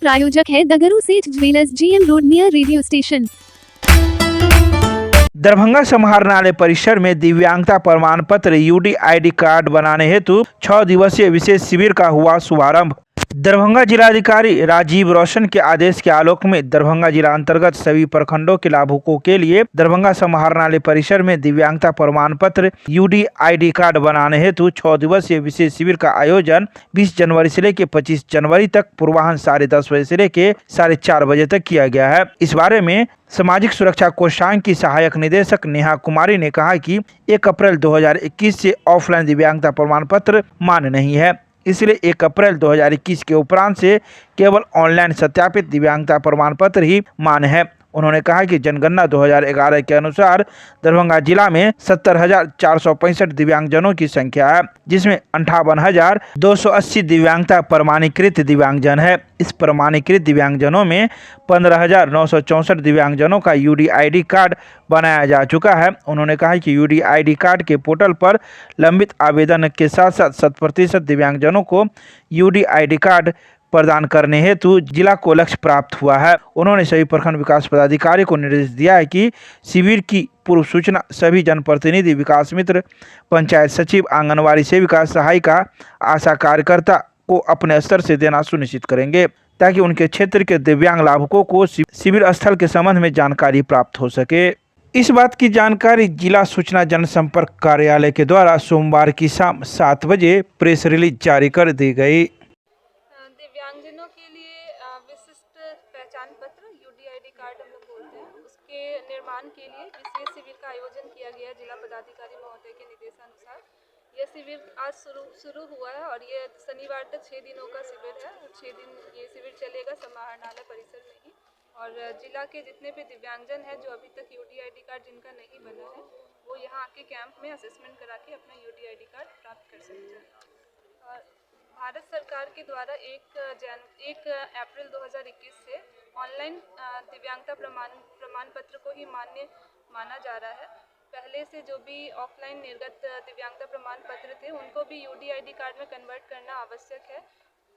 प्रायोजक है दगरू सेठ jewellers, GM road near radio station. Darbhanga समाहरणालय परिसर में दिव्यांगता प्रमाण पत्र UDID कार्ड बनाने हेतु 6 दिवसीय विशेष शिविर का हुआ शुभारंभ। दरभंगा जिलाधिकारी राजीव रोशन के आदेश के आलोक में दरभंगा जिला अंतर्गत सभी प्रखंडों के लाभुकों के लिए दरभंगा समाहरणालय परिसर में दिव्यांगता प्रमाण पत्र UDID कार्ड बनाने हेतु 6 दिवसीय विशेष शिविर का आयोजन 20 जनवरी से लेकर 25 जनवरी तक पूर्वाह्न 10:30 बजे से लेकर 4:30 बजे तक किया गया है। इस बारे में सामाजिक सुरक्षा कोषांग की सहायक निदेशक नेहा कुमारी ने कहा कि 1 अप्रैल 2021 से ऑफलाइन दिव्यांगता प्रमाण पत्र मान्य नहीं है, इसलिए 1 अप्रैल 2021 के उपरांत से केवल ऑनलाइन सत्यापित दिव्यांगता प्रमाण पत्र ही मान्य है। उन्होंने कहा कि जनगणना 2011 के अनुसार दरभंगा जिला में 70,465 दिव्यांगजनों की संख्या है, जिसमें 58,280 दिव्यांगता प्रमाणीकृत दिव्यांगजन है। इस प्रमाणीकृत दिव्यांगजनों में 15,964 दिव्यांगजनों का UDID कार्ड बनाया जा चुका है। उन्होंने कहा कि UDID कार्ड के पोर्टल पर लंबित आवेदन के साथ साथ 100% दिव्यांगजनों को UDID कार्ड प्रदान करने हेतु जिला को लक्ष्य प्राप्त हुआ है। उन्होंने सभी प्रखंड विकास पदाधिकारी को निर्देश दिया है कि शिविर की पूर्व सूचना सभी जनप्रतिनिधि, विकास मित्र, पंचायत सचिव, आंगनवाड़ी सेविका, सहायिका, आशा कार्यकर्ता को अपने स्तर से देना सुनिश्चित करेंगे, ताकि उनके क्षेत्र के दिव्यांग लाभुकों को शिविर स्थल के संबंध में जानकारी प्राप्त हो सके। इस बात की जानकारी जिला सूचना जनसंपर्क कार्यालय के द्वारा सोमवार की शाम 7 बजे प्रेस रिलीज जारी कर दी गई। दिव्यांगजनों के लिए विशिष्ट पहचान पत्र UDID कार्ड हम लोग बोलते हैं, उसके निर्माण के लिए विशेष शिविर का आयोजन किया गया जिला पदाधिकारी महोदय के निर्देशानुसार। यह शिविर आज शुरू हुआ है और ये शनिवार तक 6 दिनों का शिविर है। 6 दिन ये शिविर चलेगा समाहरणालय परिसर में ही। और जिला के जितने भी दिव्यांगजन हैं जो अभी तक UDID कार्ड जिनका नहीं बना है, वो यहाँ आके कैंप में असेसमेंट करा के अपना UDID कार्ड प्राप्त कर सकते हैं। और भारत सरकार के द्वारा 1 अप्रैल 2021 से ऑनलाइन दिव्यांगता प्रमाण पत्र को ही मान्य माना जा रहा है। पहले से जो भी ऑफलाइन निर्गत दिव्यांगता प्रमाण पत्र थे, उनको भी UDID कार्ड में कन्वर्ट करना आवश्यक है,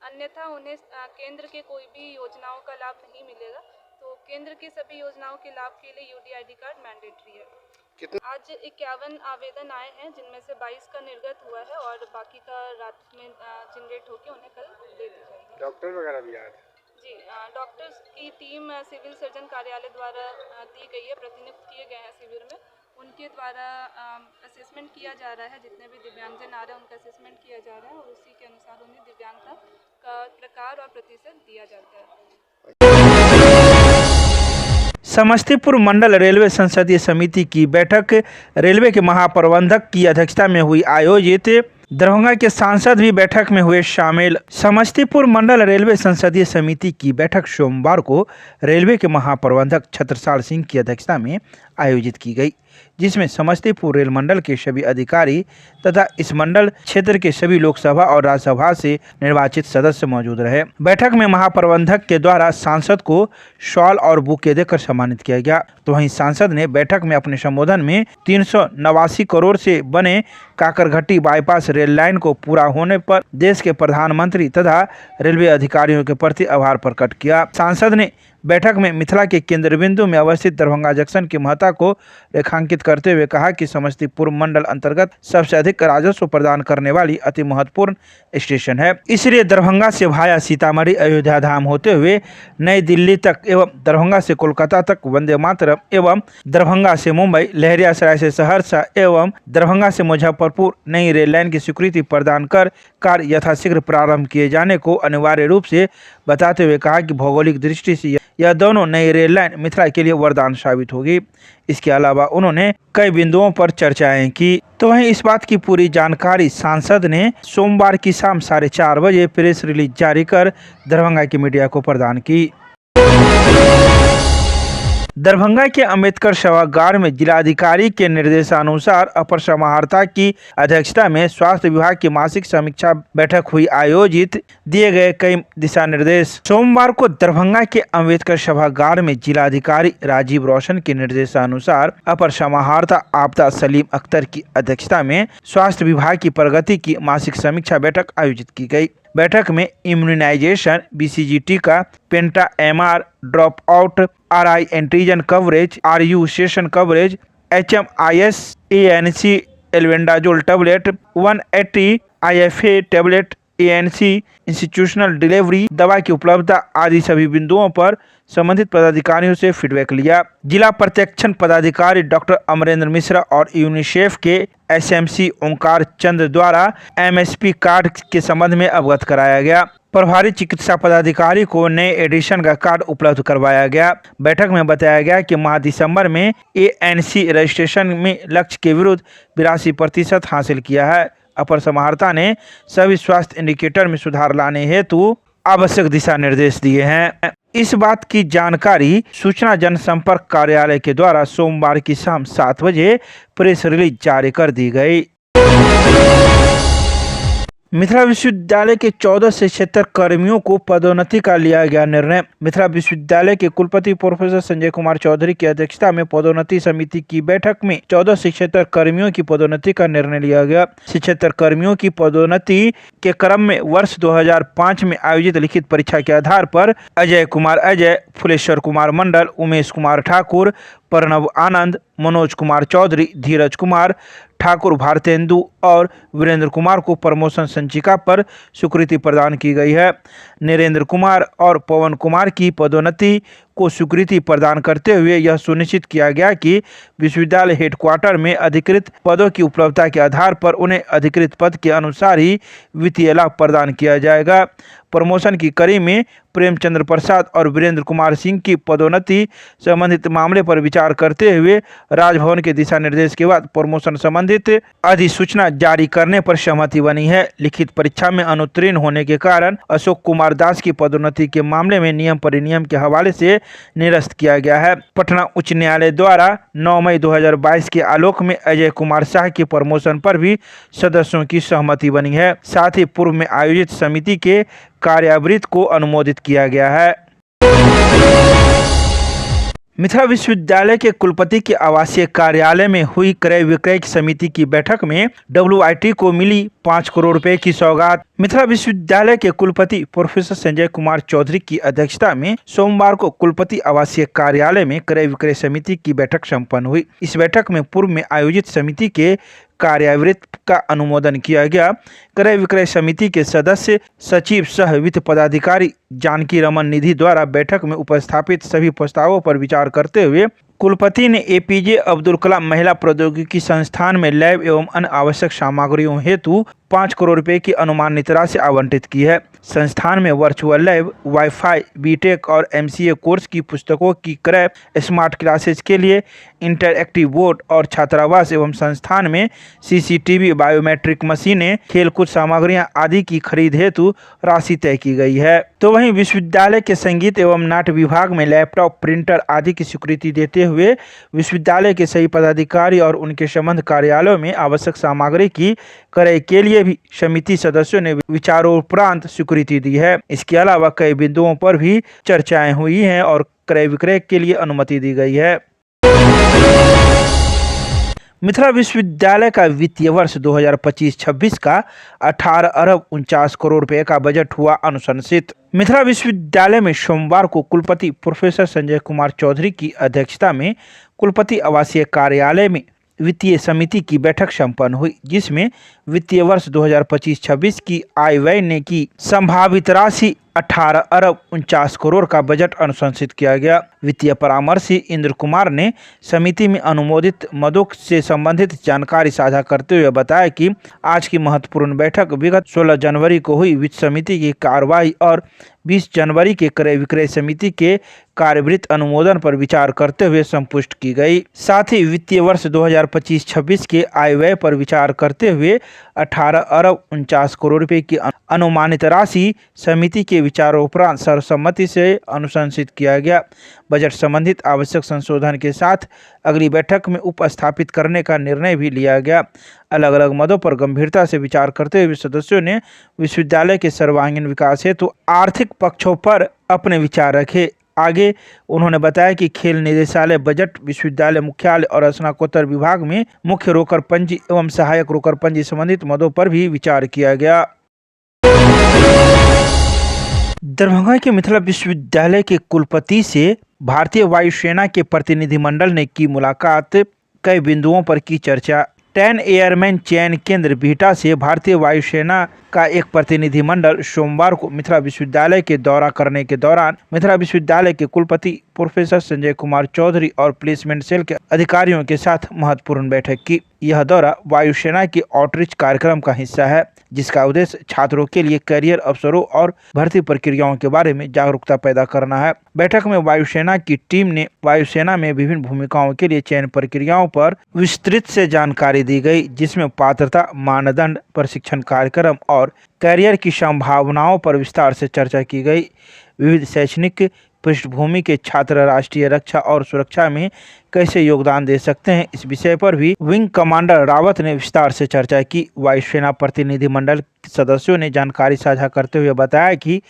अन्यथा उन्हें केंद्र के कोई भी योजनाओं का लाभ नहीं मिलेगा। तो केंद्र की सभी योजनाओं के लाभ के लिए UDID कार्ड मैंडेटरी है। आज 51 आवेदन आए हैं, जिनमें से 22 का निर्गत हुआ है और बाकी का रात में जनरेट होकर उन्हें कल दे दी जाएगी। डॉक्टर वगैरह भी आए थे? जी, डॉक्टर्स की टीम सिविल सर्जन कार्यालय द्वारा दी गई है, प्रतिनियुक्त किए गए हैं शिविर में। उनके द्वारा असेसमेंट किया जा रहा है, जितने भी दिव्यांगजन आ रहे हैं उनका असेसमेंट किया जा रहा है और उसी के अनुसार उन्हें दिव्यांगता का प्रकार और प्रतिशत दिया जाता है। समस्तीपुर मंडल रेलवे संसदीय समिति की बैठक रेलवे के महाप्रबंधक की अध्यक्षता में हुई आयोजित। दरभंगा के सांसद भी बैठक में हुए शामिल। समस्तीपुर मंडल रेलवे संसदीय समिति की बैठक सोमवार को रेलवे के महाप्रबंधक छत्रसाल सिंह की अध्यक्षता में आयोजित की गई, जिसमें समस्तीपुर रेल मंडल के सभी अधिकारी तथा इस मंडल क्षेत्र के सभी लोकसभा और राज्यसभा से निर्वाचित सदस्य मौजूद रहे। बैठक में महाप्रबंधक के द्वारा सांसद को शॉल और बुके देकर सम्मानित किया गया। तो वहीं सांसद ने बैठक में अपने संबोधन में 389 करोड़ से बने काकरघट्टी बाईपास रेल लाइन को पूरा होने पर देश के प्रधानमंत्री तथा रेलवे अधिकारियों के प्रति आभार प्रकट किया। सांसद ने बैठक में मिथिला के केंद्र बिंदु में अवस्थित दरभंगा जंक्शन की महत्ता को रेखांकित करते हुए कहा कि समस्तीपुर मंडल अंतर्गत सबसे अधिक राजस्व प्रदान करने वाली अति महत्वपूर्ण स्टेशन है, इसलिए दरभंगा से भाया सीतामढ़ी अयोध्या धाम होते हुए नई दिल्ली तक एवं दरभंगा से कोलकाता तक वंदे मातरम एवं दरभंगा से मुंबई, लहरियासराय से सहरसा एवं दरभंगा से मुजफ्फरपुर नई रेल लाइन की स्वीकृति प्रदान कर कार्य यथाशीघ्र प्रारंभ किए जाने को अनिवार्य रूप से बताते हुए कहा कि भौगोलिक दृष्टि से यह दोनों नई रेल लाइन मिथिला के लिए वरदान साबित होगी। इसके अलावा उन्होंने कई बिंदुओं पर चर्चाएं की। तो वहीं इस बात की पूरी जानकारी सांसद ने सोमवार की शाम 4:30 बजे प्रेस रिलीज जारी कर दरभंगा की मीडिया को प्रदान की। दरभंगा के अंबेडकर सभागार में जिलाधिकारी के निर्देशानुसार अपर समाहर्ता की अध्यक्षता में स्वास्थ्य विभाग की मासिक समीक्षा बैठक हुई। आयोजित दिए गए कई दिशा निर्देश। सोमवार को दरभंगा के अंबेडकर सभागार में जिलाधिकारी राजीव रोशन के निर्देशानुसार अपर समाहर्ता आपदा सलीम अख्तर की अध्यक्षता में स्वास्थ्य विभाग की प्रगति की मासिक समीक्षा बैठक आयोजित की गई। बैठक में इम्यूनाइजेशन, BCG टीका, पेंटा MR, drop out, RI antigen coverage, RU session coverage, HMIS, ANC albendazole tablet, 180 IFA tablet, ANC institutional delivery, दवा की उपलब्धता आदि सभी बिंदुओं पर संबंधित पदाधिकारियों से फीडबैक लिया। जिला प्रत्यक्षण पदाधिकारी डॉक्टर अमरेंद्र मिश्रा और यूनिसेफ के SMC ओंकार चंद्र द्वारा MSP कार्ड के संबंध में अवगत कराया गया। प्रभारी चिकित्सा पदाधिकारी को नए एडिशन का कार्ड उपलब्ध करवाया गया। बैठक में बताया गया कि माह दिसंबर में ANC रजिस्ट्रेशन में लक्ष्य के विरुद्ध 82% हासिल किया है। अपर समाहर्ता ने सभी स्वास्थ्य इंडिकेटर में सुधार लाने हेतु आवश्यक दिशा निर्देश दिए हैं। इस बात की जानकारी सूचना जनसंपर्क कार्यालय के द्वारा सोमवार की शाम 7 बजे प्रेस रिलीज जारी कर दी गई। मिथिला विश्वविद्यालय के 14 शिक्षेतर कर्मियों को पदोन्नति का लिया गया निर्णय। मिथिला विश्वविद्यालय के कुलपति प्रोफेसर संजय कुमार चौधरी की अध्यक्षता में पदोन्नति समिति की बैठक में 14 शिक्षेतर कर्मियों की पदोन्नति का निर्णय लिया गया। शिक्षेतर कर्मियों की पदोन्नति के क्रम में वर्ष 2005 में आयोजित लिखित परीक्षा के आधार पर अजय कुमार अजय, फुलेश्वर कुमार मंडल, उमेश कुमार ठाकुर, प्रणव आनंद, मनोज कुमार चौधरी, धीरज कुमार ठाकुर, भारतेंदु और वीरेंद्र कुमार को प्रमोशन संचिका पर स्वीकृति प्रदान की गई है। नरेंद्र कुमार और पवन कुमार की पदोन्नति को स्वीकृति प्रदान करते हुए यह सुनिश्चित किया गया कि विश्वविद्यालय हेडक्वार्टर में अधिकृत पदों की उपलब्धता के आधार पर उन्हें अधिकृत पद के अनुसार ही वित्तीय लाभ प्रदान किया जाएगा। प्रमोशन की कड़ी में प्रेमचंद्र प्रसाद और वीरेंद्र कुमार सिंह की पदोन्नति संबंधित मामले पर विचार करते हुए राजभवन के दिशा निर्देश के बाद प्रमोशन संबंधित अधिसूचना जारी करने पर सहमति बनी है। लिखित परीक्षा में अनुत्तीर्ण होने के कारण अशोक कुमार दास की पदोन्नति के मामले में नियम परिनियम के हवाले से निरस्त किया गया है। पटना उच्च न्यायालय द्वारा 9 मई 2022 के आलोक में अजय कुमार शाह की प्रमोशन पर भी सदस्यों की सहमति बनी है। साथ ही पूर्व में आयोजित समिति के कार्यावृत्त को अनुमोदित किया गया है। मिथिला विश्वविद्यालय के कुलपति के आवासीय कार्यालय में हुई क्रय विक्रय की समिति की बैठक में WIT को मिली 5 करोड़ रुपए की सौगात। मिथिला विश्वविद्यालय के कुलपति प्रोफेसर संजय कुमार चौधरी की अध्यक्षता में सोमवार को कुलपति आवासीय कार्यालय में क्रय विक्रय समिति की बैठक संपन्न हुई। इस बैठक में पूर्व में आयोजित समिति के कार्यावृत्त का अनुमोदन किया गया। क्रय विक्रय समिति के सदस्य सचिव सह वित्त पदाधिकारी जानकी रमन निधि द्वारा बैठक में उपस्थापित सभी प्रस्तावों पर विचार करते हुए कुलपति ने APJ अब्दुल कलाम महिला प्रौद्योगिकी संस्थान में लैब एवं अन्य आवश्यक सामग्रियों हेतु 5 करोड़ रुपए की अनुमानित राशि आवंटित की है। संस्थान में वर्चुअल लैब, वाईफाई, BTech और MCA कोर्स की पुस्तकों की क्रय, स्मार्ट क्लासेज के लिए इंटरएक्टिव बोर्ड और छात्रावास एवं संस्थान में CCTV, बायोमेट्रिक मशीनें, खेलकूद सामग्रियां आदि की खरीद हेतु राशि तय की गई है। तो वहीं विश्वविद्यालय के संगीत एवं नाट्य विभाग में लैपटॉप, प्रिंटर आदि की स्वीकृति देते हुए विश्वविद्यालय के सही पदाधिकारी और उनके संबंध कार्यालयों में आवश्यक सामग्री की क्रय के लिए भी समिति सदस्यों ने विचारोपरांत स्वीकृति दी है। इसके अलावा कई बिंदुओं पर भी चर्चाएं हुई हैं और क्रय विक्रय के लिए अनुमति दी गई है। मिथिला विश्वविद्यालय का वित्तीय वर्ष 2025-26 का 18 अरब 49 करोड़ रुपए का बजट हुआ अनुशंसित। मिथिला विश्वविद्यालय में सोमवार को कुलपति प्रोफेसर संजय कुमार चौधरी की अध्यक्षता में कुलपति आवासीय कार्यालय में वित्तीय समिति की बैठक संपन्न हुई, जिसमें वित्तीय वर्ष 2025-26 की आय व्यय ने की संभावित राशि 18 अरब 49 करोड़ का बजट अनुशंसित किया गया। वित्तीय परामर्शी इंद्र कुमार ने समिति में अनुमोदित मदों से संबंधित जानकारी साझा करते हुए बताया कि आज की महत्वपूर्ण बैठक विगत 16 जनवरी को हुई वित्त समिति की कार्रवाई और 20 जनवरी के क्रय विक्रय समिति के कार्यवृत्त अनुमोदन पर विचार करते हुए संपुष्ट की गई। साथ ही वित्तीय वर्ष 2025-26 के आय व्यय पर विचार करते हुए 18 अरब 49 करोड़ रुपए की अनुमानित राशि समिति के विचारोपरांत सर्वसम्मति से अनुशंसित किया गया। बजट संबंधित आवश्यक संशोधन के साथ अगली बैठक में उपस्थापित करने का निर्णय भी लिया गया। अलग अलग मदों पर गंभीरता से विचार करते हुए सदस्यों ने विश्वविद्यालय के सर्वांगीण विकास हेतु आर्थिक पक्षों पर अपने विचार रखे। आगे उन्होंने बताया कि खेल निदेशालय बजट, विश्वविद्यालय मुख्यालय और स्नातकोत्तर विभाग में मुख्य रोकर पंजी एवं सहायक रोकर पंजी संबंधित मदों पर भी विचार किया गया। दरभंगा के मिथिला विश्वविद्यालय के कुलपति से भारतीय वायुसेना के प्रतिनिधिमंडल ने की मुलाकात, कई बिंदुओं पर की चर्चा। 10 एयरमैन चयन केंद्र बिहटा से भारतीय वायुसेना का एक प्रतिनिधिमंडल सोमवार को मिथिला विश्वविद्यालय के दौरा करने के दौरान मिथिला विश्वविद्यालय के कुलपति प्रोफेसर संजय कुमार चौधरी और प्लेसमेंट सेल के अधिकारियों के साथ महत्वपूर्ण बैठक की। यह दौरा वायुसेना के आउटरीच कार्यक्रम का हिस्सा है, जिसका उद्देश्य छात्रों के लिए करियर अवसरों और भर्ती प्रक्रियाओं के बारे में जागरूकता पैदा करना है। बैठक में वायुसेना की टीम ने वायुसेना में विभिन्न भूमिकाओं के लिए चयन प्रक्रियाओं पर विस्तृत से जानकारी दी गई, जिसमें पात्रता मानदंड, प्रशिक्षण कार्यक्रम और करियर की संभावनाओं पर विस्तार से चर्चा की गई। विविध शैक्षणिक पृष्ठभूमि के छात्र राष्ट्रीय रक्षा और सुरक्षा में कैसे योगदान दे सकते हैं, इस विषय पर भी विंग कमांडर रावत ने विस्तार से चर्चा की। वायुसेना प्रतिनिधिमंडल सदस्यों ने जानकारी साझा करते हुए बताया कि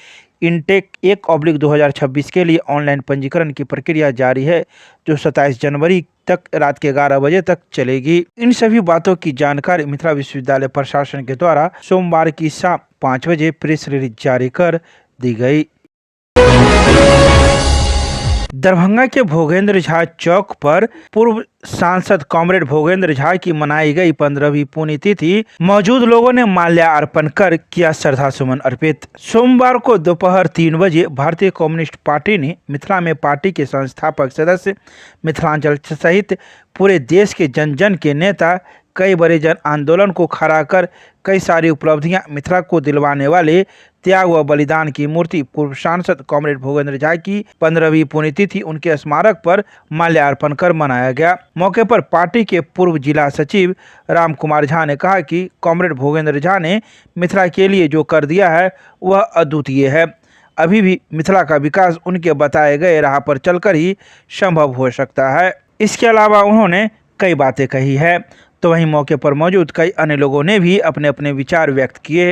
इनटेक 1/2026 के लिए ऑनलाइन पंजीकरण की प्रक्रिया जारी है, जो 27 जनवरी तक रात के 11 बजे तक चलेगी। इन सभी बातों की जानकारी मिथिला विश्वविद्यालय प्रशासन के द्वारा सोमवार की शाम 5 बजे प्रेस रिलीज जारी कर दी गई। दरभंगा के भोगेंद्र झा चौक पर पूर्व सांसद कॉमरेड भोगेंद्र झा की मनाई गई 15वीं पुण्यतिथि मौजूद लोगों ने माल्यार्पण कर किया श्रद्धासुमन अर्पित। सोमवार को दोपहर 3 बजे भारतीय कम्युनिस्ट पार्टी ने मिथिला में पार्टी के संस्थापक सदस्य, मिथिलांचल सहित पूरे देश के जन जन के नेता, कई बड़े जन आंदोलन को खड़ा कर कई सारी उपलब्धियां मिथिला को दिलवाने वाले त्याग व बलिदान की मूर्ति पूर्व सांसद कॉमरेड भोगेंद्र झा की 15वीं पुण्यतिथि उनके स्मारक पर माल्यार्पण कर मनाया गया। मौके पर पार्टी के पूर्व जिला सचिव राम कुमार झा ने कहा कि कॉमरेड भोगेंद्र झा ने मिथिला के लिए जो कर दिया है वह अद्वितीय है। अभी भी मिथिला का विकास उनके बताए गए राह पर चलकर ही संभव हो सकता है। इसके अलावा उन्होंने कई बातें कही है। तो वहीं मौके पर मौजूद कई अन्य लोगों ने भी अपने अपने विचार व्यक्त किए।